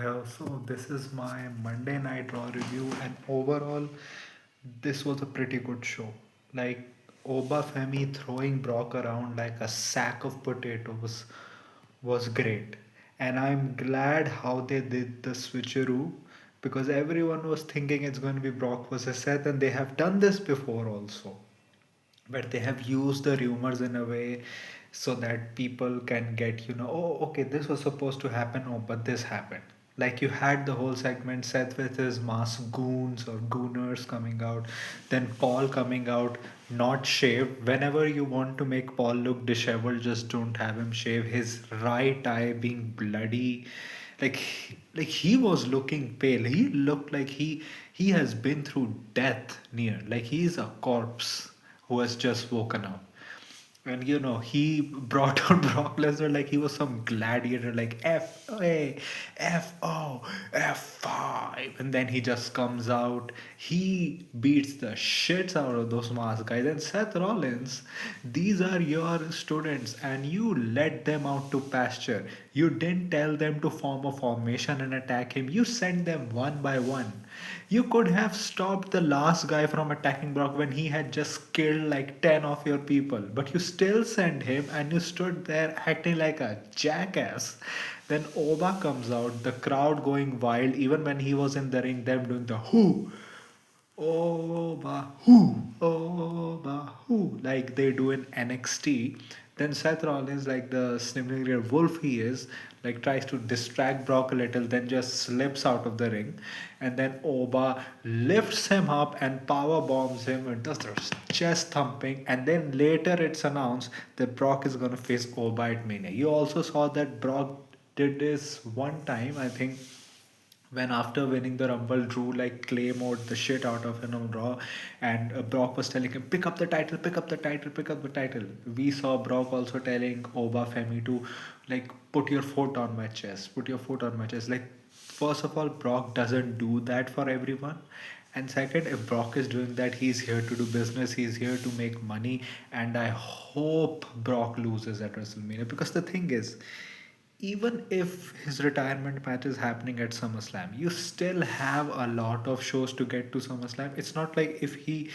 So this is my Monday Night Raw review, and overall, this was a pretty good show. Like Oba Femi throwing Brock around like a sack of potatoes was great, and I'm glad how they did the switcheroo because everyone was thinking it's going to be Brock versus Seth, and they have done this before also, but they have used the rumors in a way so that people can get, oh, okay, this was supposed to happen, oh, but this happened. Like you had the whole segment Seth with his masked goons or gooners coming out, then Paul coming out not shaved. Whenever you want to make Paul look disheveled, just don't have him shave. His right eye being bloody, like he was looking pale. He looked like he has been through death near, like he's a corpse who has just woken up. And he brought out Brock Lesnar like he was some gladiator, like F-A, F-O, F5. And then he just comes out. He beats the shits out of those masked guys. And Seth Rollins, these are your students, and you let them out to pasture. You didn't tell them to form a formation and attack him. You sent them one by one. You could have stopped the last guy from attacking Brock when he had just killed like 10 of your people, but you still sent him and you stood there acting like a jackass. Then Oba comes out, the crowd going wild, even when he was in the ring, them doing the who. Oba, who, like they do in NXT. Then Seth Rollins, like the sniveling wolf he is, like tries to distract Brock a little, then just slips out of the ring, and then Oba lifts him up and power bombs him and does the chest thumping, and then later it's announced that Brock is gonna face Oba at Mania. You also saw that Brock did this one time, I think, when after winning the Rumble, Drew like claymored the shit out of him on Raw, and Brock was telling him, "Pick up the title, pick up the title, pick up the title." We saw Brock also telling Oba Femi to like put your foot on my chest, put your foot on my chest. Like first of all, Brock doesn't do that for everyone. And second, if Brock is doing that, he's here to do business, he's here to make money, and I hope Brock loses at WrestleMania because the thing is, even if his retirement match is happening at SummerSlam, you still have a lot of shows to get to SummerSlam. It's not like if he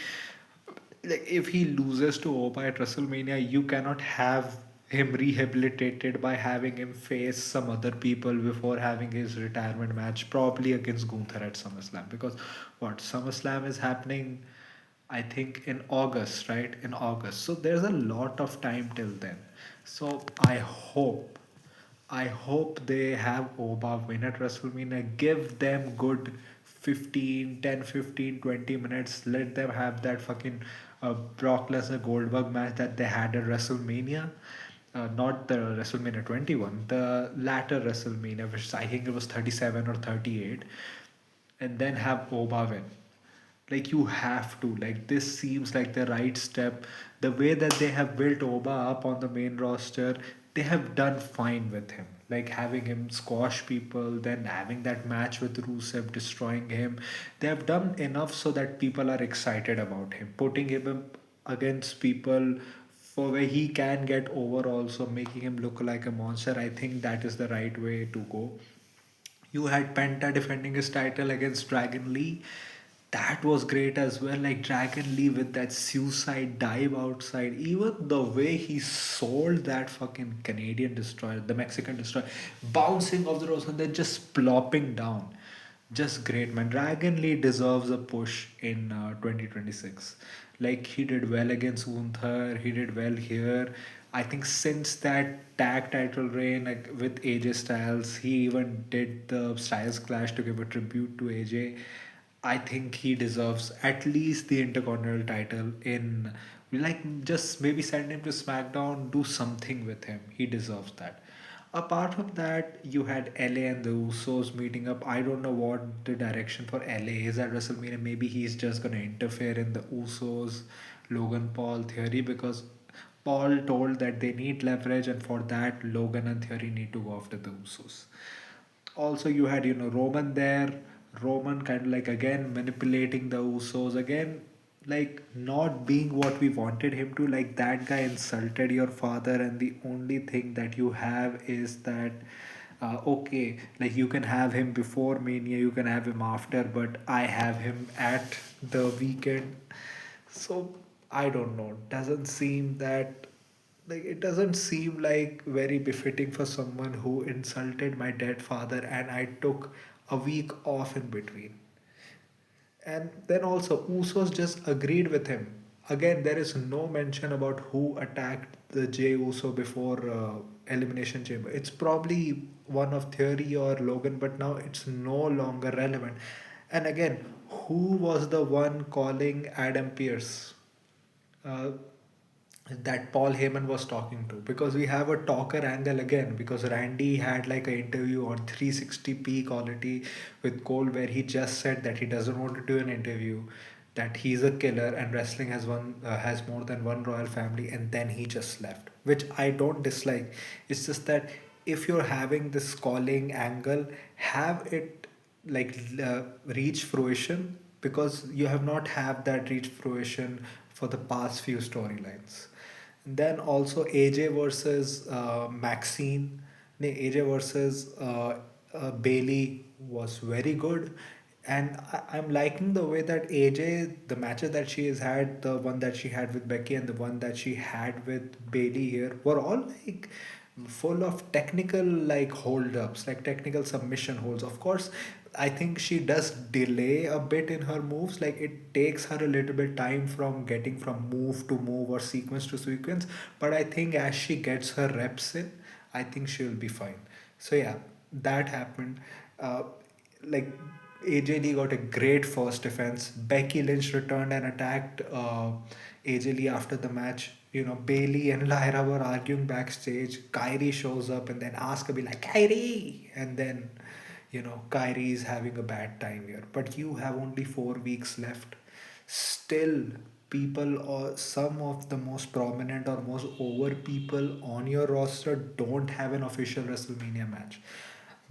loses to Oba at WrestleMania, you cannot have him rehabilitated by having him face some other people before having his retirement match, probably against Gunther at SummerSlam. Because what SummerSlam is happening, I think in August, right? In August. So there's a lot of time till then. So I hope they have Oba win at WrestleMania. Give them good 15, 10, 15, 20 minutes. Let them have that fucking Brock Lesnar Goldberg match that they had at WrestleMania. Not the WrestleMania 21, the latter WrestleMania, which I think it was 37 or 38. And then have Oba win. Like you have to. Like this seems like the right step. The way that they have built Oba up on the main roster, they have done fine with him. Like having him squash people, then having that match with Rusev destroying him. They have done enough so that people are excited about him. Putting him up against people for where he can get over, also making him look like a monster. I think that is the right way to go. You had Penta defending his title against Dragon Lee. That was great as well. Like Dragon Lee with that suicide dive outside. Even the way he sold that fucking Canadian destroyer, the Mexican destroyer, bouncing off the ropes and then just plopping down. Just great, man. Dragon Lee deserves a push in 2026. Like he did well against Gunther, he did well here. I think since that tag title reign, like with AJ Styles, he even did the Styles Clash to give a tribute to AJ. I think he deserves at least the Intercontinental title in, like, just maybe send him to SmackDown, do something with him. He deserves that. Apart from that, you had LA and the Usos meeting up. I don't know what the direction for LA is at WrestleMania. Maybe he's just gonna interfere in the Usos Logan Paul theory because Paul told that they need leverage, and for that, Logan and Theory need to go after the Usos. Also, you had Roman there. Roman kind of like again manipulating the Usos again, like not being what we wanted him to. Like that guy insulted your father, and the only thing that you have is that Okay, like you can have him before Mania, you can have him after, but I have him at the weekend. So I don't know. Doesn't seem that like it doesn't seem like very befitting for someone who insulted my dead father and I took a week off in between. And then also, Usos just agreed with him. Again, there is no mention about who attacked the Jey Uso before Elimination Chamber. It's probably one of Theory or Logan, but now it's no longer relevant. And again, who was the one calling Adam Pierce? Uh, that Paul Heyman was talking to, because we have a talker angle again, because Randy had like an interview on 360p quality with Cole where he just said that he doesn't want to do an interview, that he's a killer and wrestling has more than one royal family, and then he just left, which I don't dislike. It's just that if you're having this calling angle, have it like reach fruition, because you have not have that reach fruition for the past few storylines. Then also AJ versus Maxine, AJ versus Bailey was very good, and I'm liking the way that AJ, the matches that she has had, the one that she had with Becky and the one that she had with Bailey here, were all like full of technical like hold ups, like technical submission holds. Of course, I think she does delay a bit in her moves, like it takes her a little bit time from getting from move to move or sequence to sequence, but I think as she gets her reps in, I think she'll be fine. So yeah, that happened. uh, like AJ Lee got a great first defense. Becky Lynch returned and attacked AJ Lee after the match. You know, Bailey and Lyra were arguing backstage. Kyrie shows up and then Asuka be like, Kyrie! And then, Kyrie is having a bad time here. But you have only 4 weeks left. Still, people or some of the most prominent or most over people on your roster don't have an official WrestleMania match.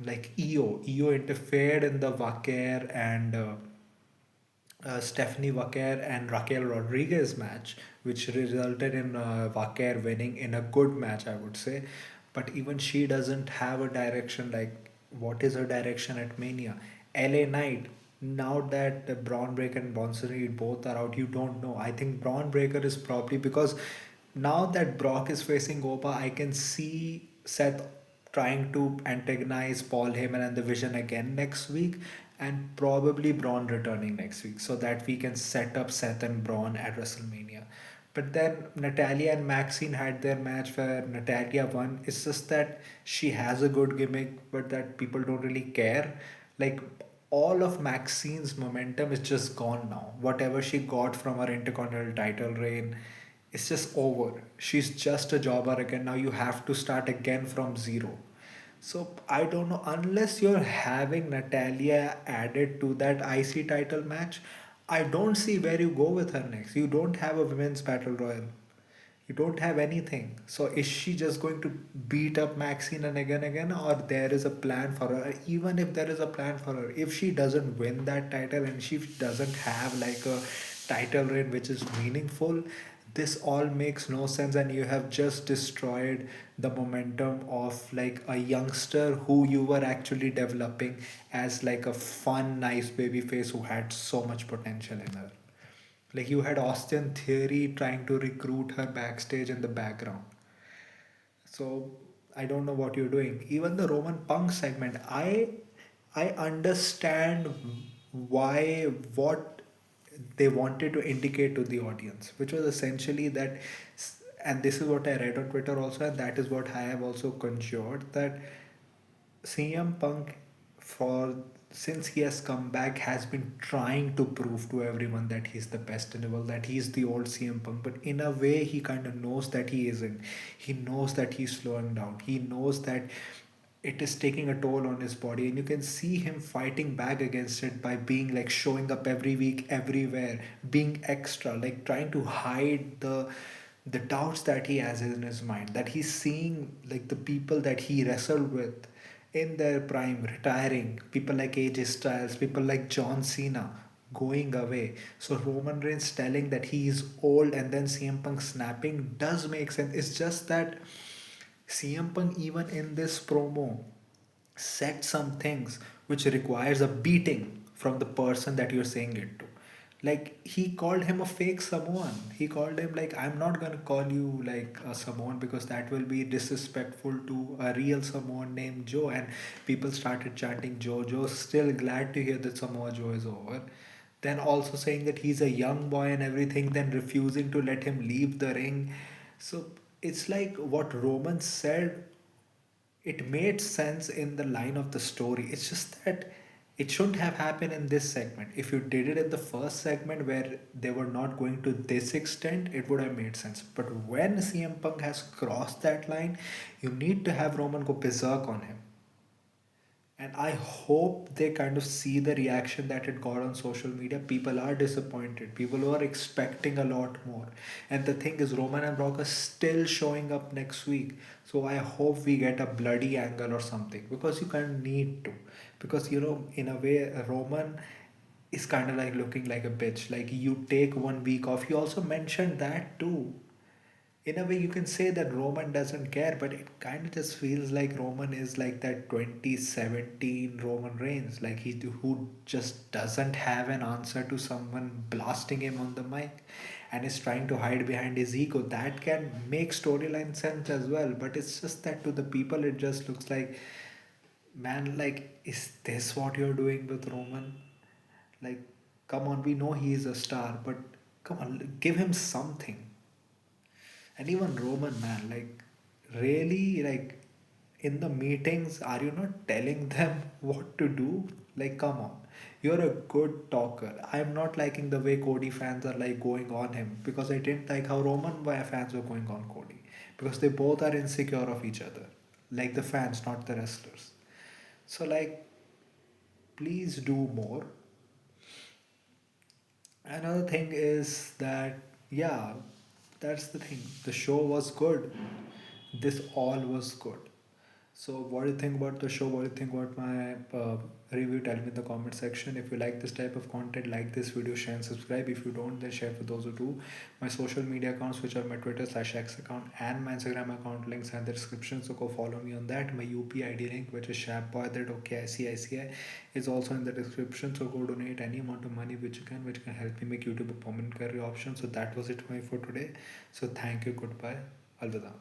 Like EO interfered in the Vaquer and Stephanie Vaquer and Raquel Rodriguez match, which resulted in Vaquer winning in a good match, I would say. But even she doesn't have a direction. Like, what is her direction at Mania? LA Knight. Now that Braun Breaker and Bronson Reed both are out, you don't know. I think Braun Breaker is probably because now that Brock is facing Oba, I can see Seth trying to antagonize Paul Heyman and the Vision again next week, and probably Braun returning next week so that we can set up Seth and Braun at WrestleMania. But then Natalia and Maxine had their match where Natalia won. It's just that she has a good gimmick, but that people don't really care. Like, all of Maxine's momentum is just gone now. Whatever she got from her Intercontinental title reign, it's just over. She's just a jobber again. Now you have to start again from zero. So I don't know, unless you're having Natalia added to that IC title match, I don't see where you go with her next. You don't have a women's battle royal. You don't have anything. So is she just going to beat up Maxine and again, or there is a plan for her? Even if there is a plan for her, if she doesn't win that title and she doesn't have like a title reign which is meaningful, this all makes no sense, and you have just destroyed the momentum of like a youngster who you were actually developing as like a fun, nice baby face who had so much potential in her. Like, you had Austin Theory trying to recruit her backstage in the background. So I don't know what you're doing. Even the Roman Punk segment, I understand why what they wanted to indicate to the audience, which was essentially that, and this is what I read on Twitter also, and that is what I have also conjured, that CM Punk, for since he has come back, has been trying to prove to everyone that he's the best in the world, that he's the old CM Punk. But in a way, he kind of knows that he isn't. He knows that he's slowing down. He knows that it is taking a toll on his body, and you can see him fighting back against it by being like showing up every week, everywhere, being extra, like trying to hide the doubts that he has in his mind, that he's seeing like the people that he wrestled with in their prime retiring, people like AJ Styles, people like John Cena going away. So Roman Reigns telling that he is old and then CM Punk snapping does make sense. It's just that CM Punk, even in this promo, said some things which requires a beating from the person that you're saying it to. Like he called him a fake Samoan. He called him like, I'm not gonna call you like a Samoan because that will be disrespectful to a real Samoan named Joe. And people started chanting Joe. Joe's still glad to hear that Samoa Joe is over. Then also saying that he's a young boy and everything, then refusing to let him leave the ring. So it's like what Roman said, it made sense in the line of the story. It's just that it shouldn't have happened in this segment. If you did it in the first segment where they were not going to this extent, it would have made sense. But when CM Punk has crossed that line, you need to have Roman go berserk on him. And I hope they kind of see the reaction that it got on social media. People are disappointed. People are expecting a lot more. And the thing is, Roman and Brock are still showing up next week. So I hope we get a bloody angle or something. Because you kind of need to. Because, in a way, Roman is kind of like looking like a bitch. Like, you take 1 week off. He also mentioned that too. In a way, you can say that Roman doesn't care, but it kind of just feels like Roman is like that 2017 Roman Reigns, like who just doesn't have an answer to someone blasting him on the mic and is trying to hide behind his ego. That can make storyline sense as well, but it's just that to the people, it just looks like, man, like, is this what you're doing with Roman? Like, come on, we know he is a star, but come on, give him something. And even Roman, man, like, really, like, in the meetings, are you not telling them what to do? Like, come on. You're a good talker. I'm not liking the way Cody fans are like going on him because I didn't like how Roman fans were going on Cody because they both are insecure of each other. Like the fans, not the wrestlers. So, like, please do more. Another thing is that, yeah, that's the thing. The show was good. This all was good. So, what do you think about the show? What do you think about my review? Tell me in the comment section. If you like this type of content, like this video, share and subscribe. If you don't, then share for those who do. My social media accounts, which are my Twitter/X account and my Instagram account, links are in the description. So go follow me on that. My UPI ID link, which is sharpboy@OKICICI, is also in the description. So go donate any amount of money which can help me make YouTube a permanent career option. So that was it for me for today. So thank you. Goodbye. Alvida.